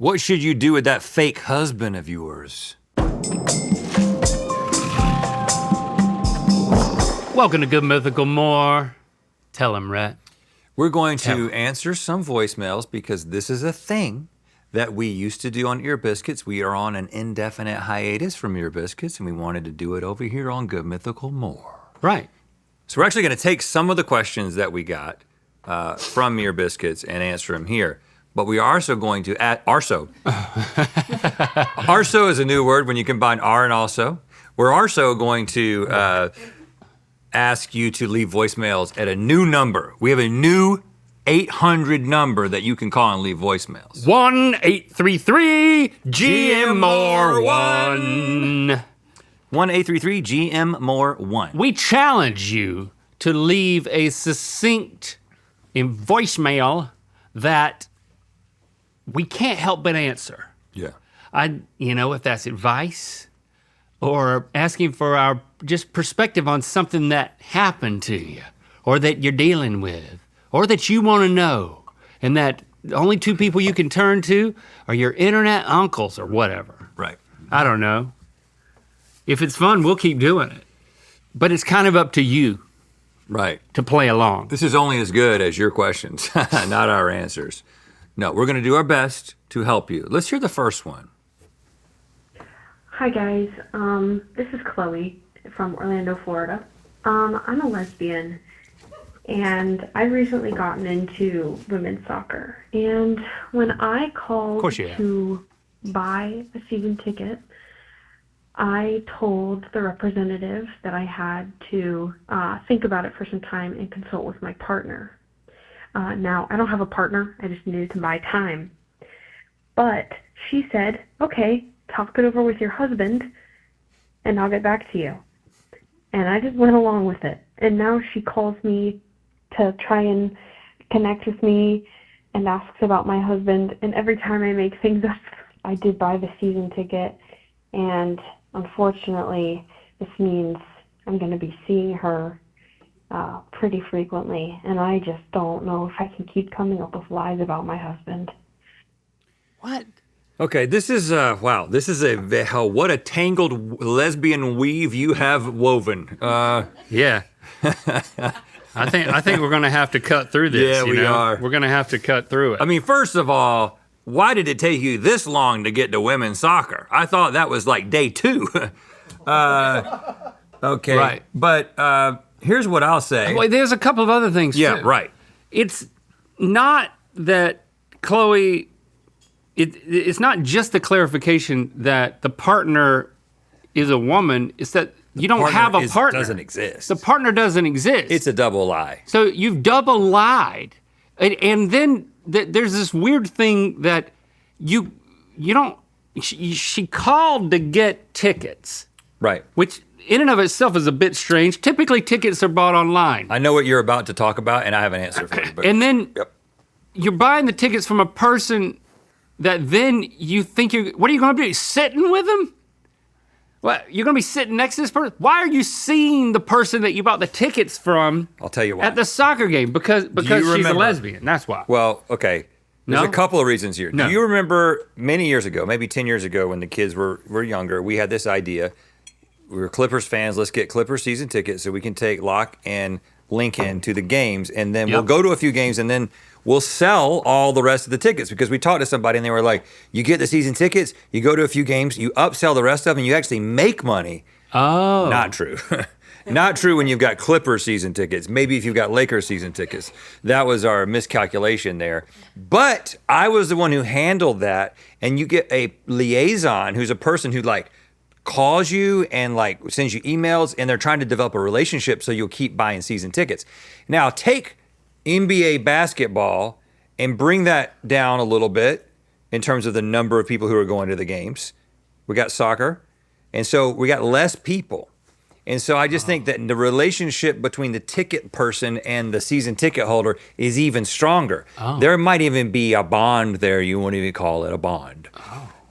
What should you do with that fake husband of yours? Welcome to Good Mythical More. Tell him, Rhett. We're going to answer some voicemails because this is a thing that we used to do on Ear Biscuits. We are on an indefinite hiatus from Ear Biscuits, and we wanted to do it over here on Good Mythical More. Right. So we're actually gonna take some of the questions that we got from Ear Biscuits and answer them here. But we are also going to add, arso. Arso is a new word when you combine R and also. We're also going to ask you to leave voicemails at a new number. We have a new 800 number that you can call and leave voicemails. 1-833-GMMore1. 1-833-GMMore1. We challenge you to leave a succinct voicemail that we can't help but answer. Yeah. If that's advice or asking for our just perspective on something that happened to you or that you're dealing with or that you want to know, and that the only two people you can turn to are your internet uncles or whatever. Right. I don't know. If it's fun, we'll keep doing it. But it's kind of up to you. Right. To play along. This is only as good as your questions, not our answers. No, we're gonna do our best to help you. Let's hear the first one. Hi guys, this is Chloe from Orlando, Florida. I'm a lesbian, and I've recently gotten into women's soccer. And when I called to buy a season ticket, I told the representative that I had to think about it for some time and consult with my partner. Now, I don't have a partner, I just needed to buy time. But she said, okay, talk it over with your husband and I'll get back to you. And I just went along with it. And now she calls me to try and connect with me and asks about my husband. And every time I make things up, I did buy the season ticket. And unfortunately, this means I'm going to be seeing her pretty frequently. And I just don't know if I can keep coming up with lies about my husband. What? Okay, this is wow. This is what a tangled lesbian weave you have woven. Yeah. I think we're gonna have to cut through this. Yeah, we are. We're gonna have to cut through it. I mean, first of all, why did it take you this long to get to women's soccer? I thought that was like day 2. Okay, right. But here's what I'll say. Well, there's a couple of other things too. Right. It's not that Chloe. It's not just the clarification that the partner is a woman, it's that you don't have a partner. Doesn't exist. The partner doesn't exist. It's a double lie. So you've double lied. And then there's this weird thing that you don't, she called to get tickets. Right. Which in and of itself is a bit strange. Typically tickets are bought online. I know what you're about to talk about and I have an answer for you. But, and then you're buying the tickets from a person that then you think what are you gonna do, sitting with them? What, you're gonna be sitting next to this person? Why are you seeing the person that you bought the tickets from? I'll tell you why. At the soccer game, because she's a lesbian, that's why. Well, okay, there's a couple of reasons here. No. Do you remember many years ago, maybe 10 years ago when the kids were younger, we had this idea, we were Clippers fans, let's get Clippers season tickets so we can take Locke and Lincoln to the games, and then we'll go to a few games, and then we'll sell all the rest of the tickets, because we talked to somebody and they were like, you get the season tickets, you go to a few games, you upsell the rest of them, you actually make money. Oh. Not true. Not true when you've got Clippers season tickets. Maybe if you've got Lakers season tickets. That was our miscalculation there. But I was the one who handled that, and you get a liaison who's a person who like calls you and like sends you emails, and they're trying to develop a relationship so you'll keep buying season tickets. Now take NBA basketball and bring that down a little bit in terms of the number of people who are going to the games. We got soccer, and so we got less people. And so I just think that the relationship between the ticket person and the season ticket holder is even stronger. There might even be a bond there. You won't even call it a bond.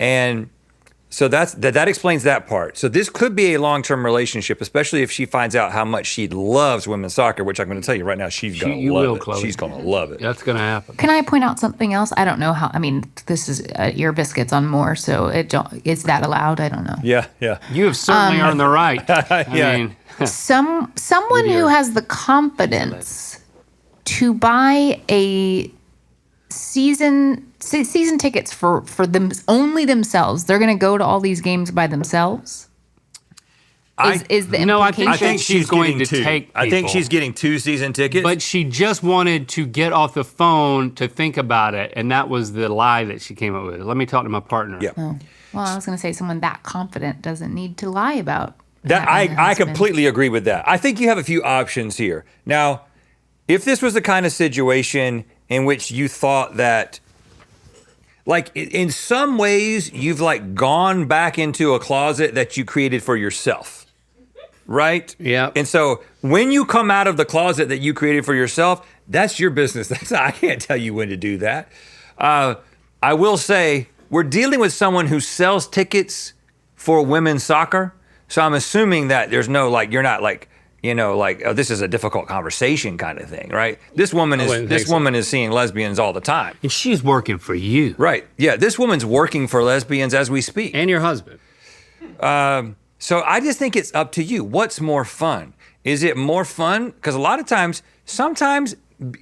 And So that explains that part. So this could be a long-term relationship, especially if she finds out how much she loves women's soccer, which I'm going to tell you right now, she's going to love it. Chloe. She's going to love it. That's going to happen. Can I point out something else? I don't know how. I mean, this is ear biscuits on More, so is that allowed? I don't know. Yeah. You have certainly earned the right. I mean, Someone who has the confidence to buy a season tickets for them only themselves. They're going to go to all these games by themselves. Is the implication? I think she's going to take people. I think she's getting 2 season tickets. But she just wanted to get off the phone to think about it, and that was the lie that she came up with. Let me talk to my partner. Yeah. Oh. Well, I was going to say someone that confident doesn't need to lie about That having a I husband. completely agree with that. I think you have a few options here. Now, if this was the kind of situation in which you thought that, like, in some ways, you've like gone back into a closet that you created for yourself, right? Yeah. And so when you come out of the closet that you created for yourself, that's your business. I can't tell you when to do that. I will say we're dealing with someone who sells tickets for women's soccer. So I'm assuming that there's no, like, you're not like, oh, this is a difficult conversation kind of thing, right? This woman is seeing lesbians all the time. And she's working for you. Right. Yeah, this woman's working for lesbians as we speak. And your husband. So I just think it's up to you. What's more fun? Is it more fun? Because a lot of times, sometimes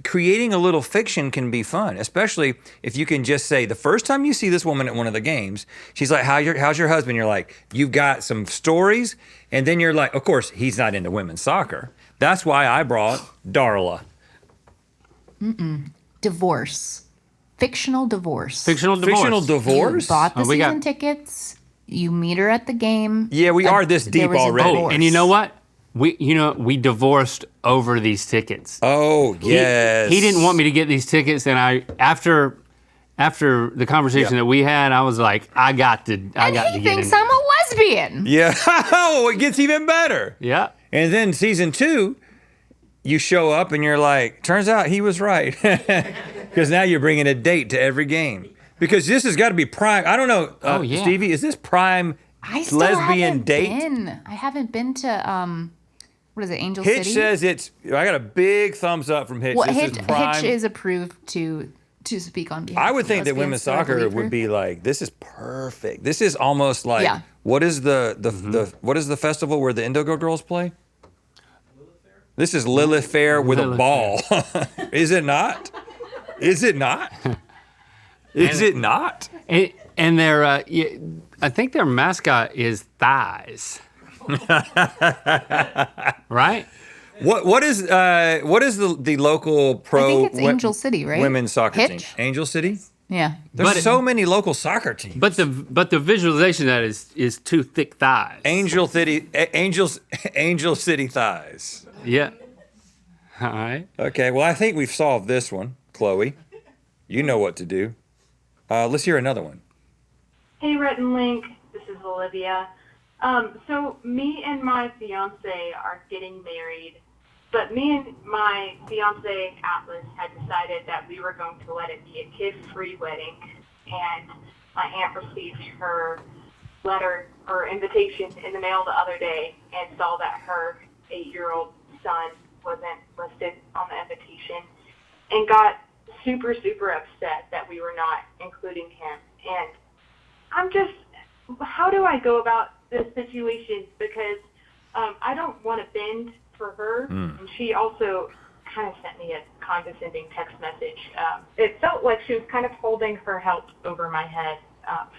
creating a little fiction can be fun, especially if you can just say, the first time you see this woman at one of the games, she's like, how's your husband? You're like, you've got some stories. And then you're like, of course, he's not into women's soccer. That's why I brought Darla. Divorce. Fictional divorce. Fictional divorce. Fictional divorce? You bought the we got- season tickets. You meet her at the game. Yeah, we are this deep there was a already. divorce. And you know what? We divorced over these tickets. Oh, yes. He didn't want me to get these tickets, and after the conversation that we had, I was like, I got to And get he in thinks there. I'm a lesbian. Yeah. Oh, it gets even better. Yeah. And then season 2, you show up and you're like, turns out he was right. Because now you're bringing a date to every game. Because this has got to be prime. I don't know, Oh, yeah. Stevie, is this prime I still lesbian haven't date? been. I haven't been to what is it, Angel Hitch City? says it's, I got a big thumbs up from Hitch. Well, This is prime. Hitch is approved to speak on behalf. I would of think that lesbians, women's so I soccer believe her. would be like, this is perfect. This is almost like, Yeah. what is the what is the festival where the Indigo Girls play? This is Lilith Fair with Lilith a ball. Is it not? Is it not? Is it not? And their, I think their mascot is thighs. Right? What is the local pro? I think it's Angel City, right? Women's soccer team. Hitch? Angel City. Yeah. There's But- so many local soccer teams. But the visualization of that is two thick thighs. Angel City thighs. Yeah. All right. Okay, well, I think we've solved this one, Chloe. You know what to do. Let's hear another one. Hey, Rhett and Link. This is Olivia. So me and my fiance are getting married, but me and my fiance Atlas had decided that we were going to let it be a kid-free wedding, and my aunt received her letter or invitation in the mail the other day and saw that her 8-year-old son wasn't listed on the invitation and got super, super upset that we were not including him. And I'm just, how do I go about this situation? Because I don't want to bend for her, and she also kind of sent me a condescending text message. It felt like she was kind of holding her help over my head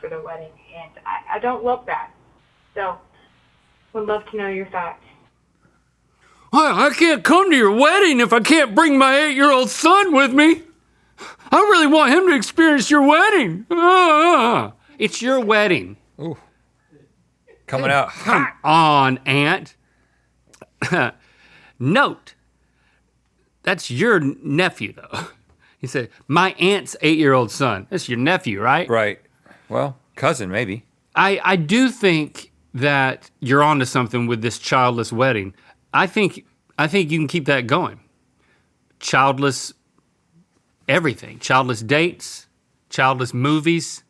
for the wedding, and I don't love that. So, would love to know your thoughts. Well, I can't come to your wedding if I can't bring my 8-year-old son with me. I really want him to experience your wedding. It's your wedding. Coming out hot. On, Aunt. Note, that's your nephew, though. He said, my aunt's 8-year-old son. That's your nephew, right? Right. Well, cousin, maybe. I do think that you're onto something with this childless wedding. I think you can keep that going. Childless everything. Childless dates, childless movies,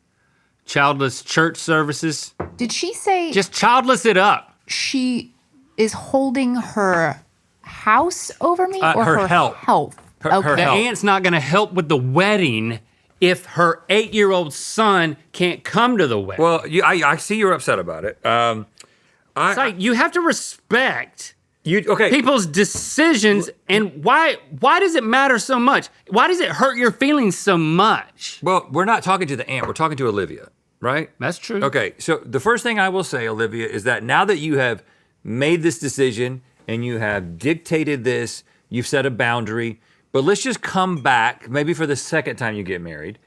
childless church services. Did she say Just childless it up. she is holding her house over me or her her health. Her Okay. The health. aunt's not gonna help with the wedding if her 8-year-old son can't come to the wedding. Well, I see you're upset about it. It's like you have to respect Okay. people's decisions, and why does it matter so much? Why does it hurt your feelings so much? Well, we're not talking to the aunt. We're talking to Olivia, right? That's true. Okay, so the first thing I will say, Olivia, is that now that you have made this decision and you have dictated this, you've set a boundary, but let's just come back, maybe for the second time you get married.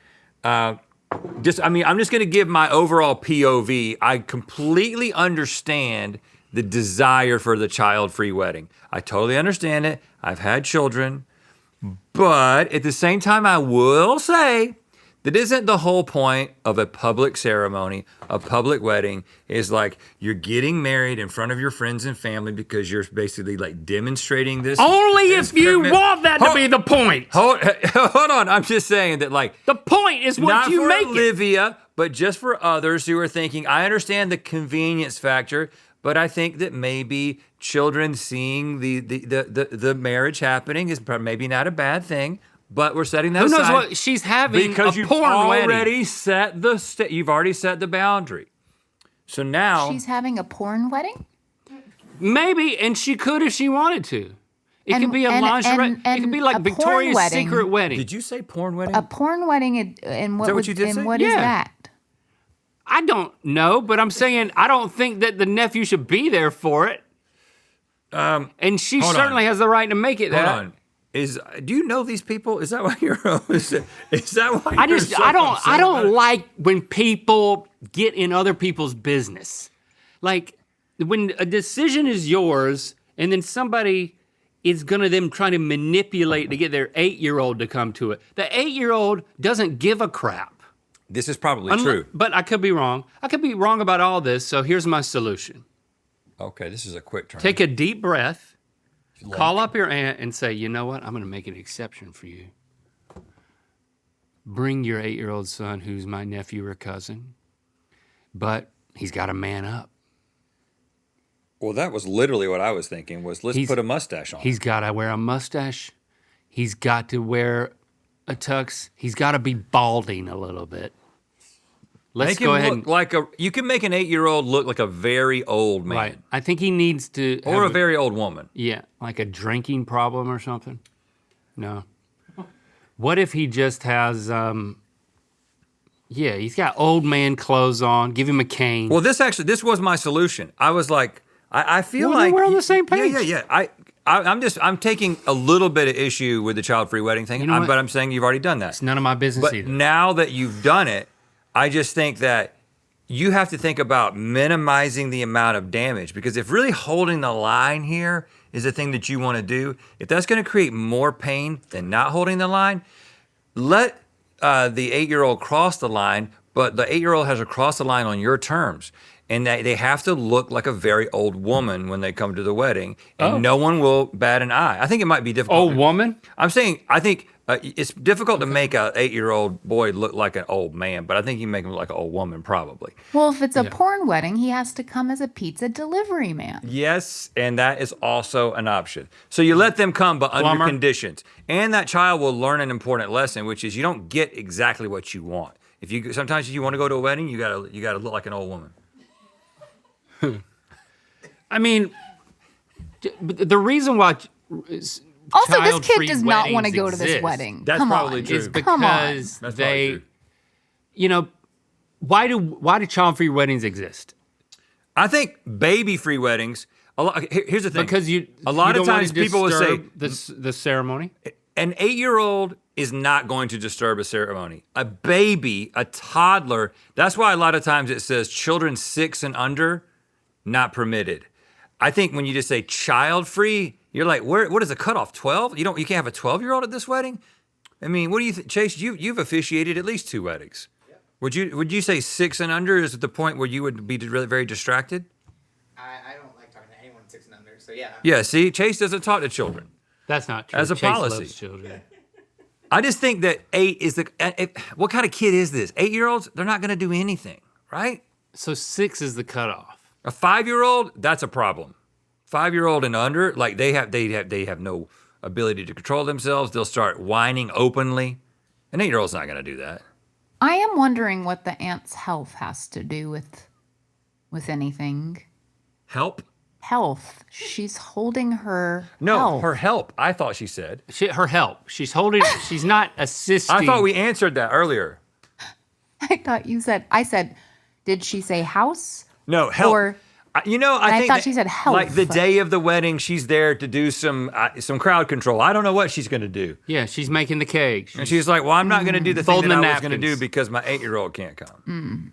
I'm just gonna give my overall POV. I completely understand the desire for the child-free wedding. I totally understand it. I've had children. But at the same time, I will say that isn't the whole point of a public ceremony, a public wedding, is like you're getting married in front of your friends and family because you're basically like demonstrating this. Only this if you commitment. want that to be the point. Hold on, I'm just saying that like The point is what not you for make it. Olivia, but just for others who are thinking, I understand the convenience factor, but I think that maybe children seeing the marriage happening is maybe not a bad thing. But we're setting that Who knows aside what she's having? because a you've porn wedding. already set you've already set the boundary. So now She's having a porn wedding? Maybe, and she could if she wanted to. It could be a lingerie. It could be a like porn Victoria's wedding. Secret wedding. did you say porn wedding? A porn wedding and what that what was- you did and say? what is Yeah. that? I don't know, but I'm saying I don't think that the nephew should be there for it. And she hold certainly on. has the right to make it Hold that. on. Do you know these people? Is that why you're is that why I you're just so I upset about don't it? like when people get in other people's business. Like when a decision is yours and then somebody is gonna them trying to manipulate to get their 8-year-old to come to it. The 8-year-old doesn't give a crap. This is probably true. But I could be wrong. I could be wrong about all this, so here's my solution. Okay, this is a quick turn. Take a deep breath. Call up your aunt and say, you know what? I'm going to make an exception for you. Bring your 8-year-old son, who's my nephew or cousin, but he's got to man up. Well, that was literally what I was thinking. Was let's put a mustache on. He's got to wear a mustache. He's got to wear a tux. He's got to be balding a little bit. Let's Make go him ahead look and like you can make an 8-year-old look like a very old man. right. I think he needs to Or have a very old woman. yeah, like a drinking problem or something. No. What if he just has he's got old man clothes on. Give him a cane. Well, this was my solution. I was like, I feel Well, then like we're on the same page. Yeah. I'm taking a little bit of issue with the child-free wedding thing, You know what? but I'm saying you've already done that. It's none of my business But either. now that you've done it, I just think that you have to think about minimizing the amount of damage, because if really holding the line here is the thing that you want to do, if that's going to create more pain than not holding the line, let the 8-year-old cross the line, but the 8-year-old has to cross the line on your terms. And they have to look like a very old woman when they come to the wedding, and no one will bat an eye. I think it might be difficult. Old woman? I'm saying, I think it's difficult to make an 8-year-old boy look like an old man, but I think you make him look like an old woman, probably. Well, if it's a porn wedding, he has to come as a pizza delivery man. Yes, and that is also an option. So you let them come, but under Plumber. conditions. And that child will learn an important lesson, which is you don't get exactly what you want. Sometimes if you want to go to a wedding, you gotta look like an old woman. I mean, the reason why Also, this kid child-free does not want to weddings go to this exist wedding. That's Come probably on. true. is Come on. because That's probably true. you know, why do child-free weddings exist? I think baby-free weddings. Here's the thing. Because a lot you of don't wanna times people will say disturb the ceremony. an 8-year-old is not going to disturb a ceremony. A baby, a toddler. That's why a lot of times it says children 6 and under, not permitted. I think when you just say child-free, you're like, what is the cutoff? 12? You can't have a 12-year-old at this wedding? I mean, what do you think, Chase? You've officiated at least 2 weddings. Yeah. Would you say 6 and under is the point where you would be really very distracted? I don't like talking to anyone 6 and under, so yeah. Yeah. See, Chase doesn't talk to children. That's not true. As a Chase policy. loves children. I just think that 8 is what kind of kid is this? 8-year-olds, they're not gonna do anything, right? So 6 is the cutoff. A 5-year-old, that's a problem. 5-year-old and under, like they have no ability to control themselves. They'll start whining openly. An 8-year-old's not gonna do that. I am wondering what the aunt's health has to do with anything. Help? Health. She's holding her No, health. her help. I thought she said. Her help. She's holding. She's not assisting. I thought we answered that earlier. I said, did she say house? No, help. Or I think I thought that, she said health. Like the day of the wedding, she's there to do some crowd control. I don't know what she's gonna do. Yeah, she's making the cake. And she's like, well, I'm not gonna do the thing Folding that the I was gonna do napkins. because my 8-year-old can't come.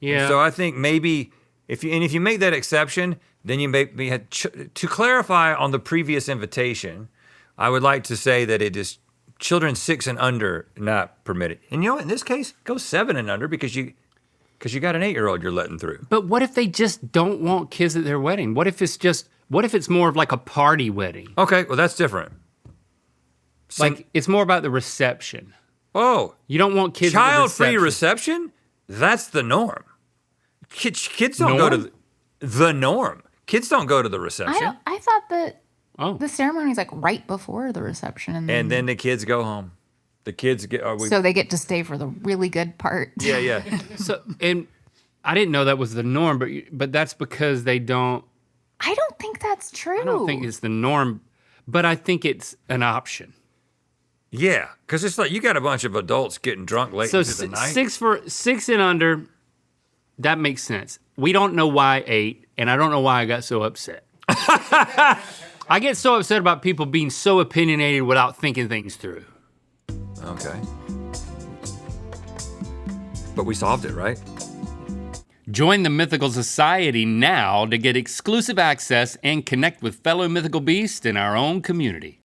Yeah. So I think maybe if you make that exception, then you maybe had to clarify on the previous invitation. I would like to say that it is children 6 and under not permitted. And you know what? In this case, go 7 and under because you got an 8-year-old you're letting through. But what if they just don't want kids at their wedding? What if it's more of like a party wedding? Okay, well that's different. Like it's more about the reception. Oh, You don't want kids at the child-free reception. reception? That's the norm. Kids don't go to the norm. Kids don't go to the reception. I thought that Oh. the ceremony is like right before the reception, And then the kids go home. The kids get. so they get to stay for the really good part. Yeah. So and I didn't know that was the norm, but that's because they don't. I don't think that's true. I don't think it's the norm, but I think it's an option. Yeah, because it's like you got a bunch of adults getting drunk late So into the night. 6 and under, that makes sense. We don't know why 8, and I don't know why I got so upset. I get so upset about people being so opinionated without thinking things through. Okay. But we solved it, right? Join the Mythical Society now to get exclusive access and connect with fellow Mythical Beasts in our own community.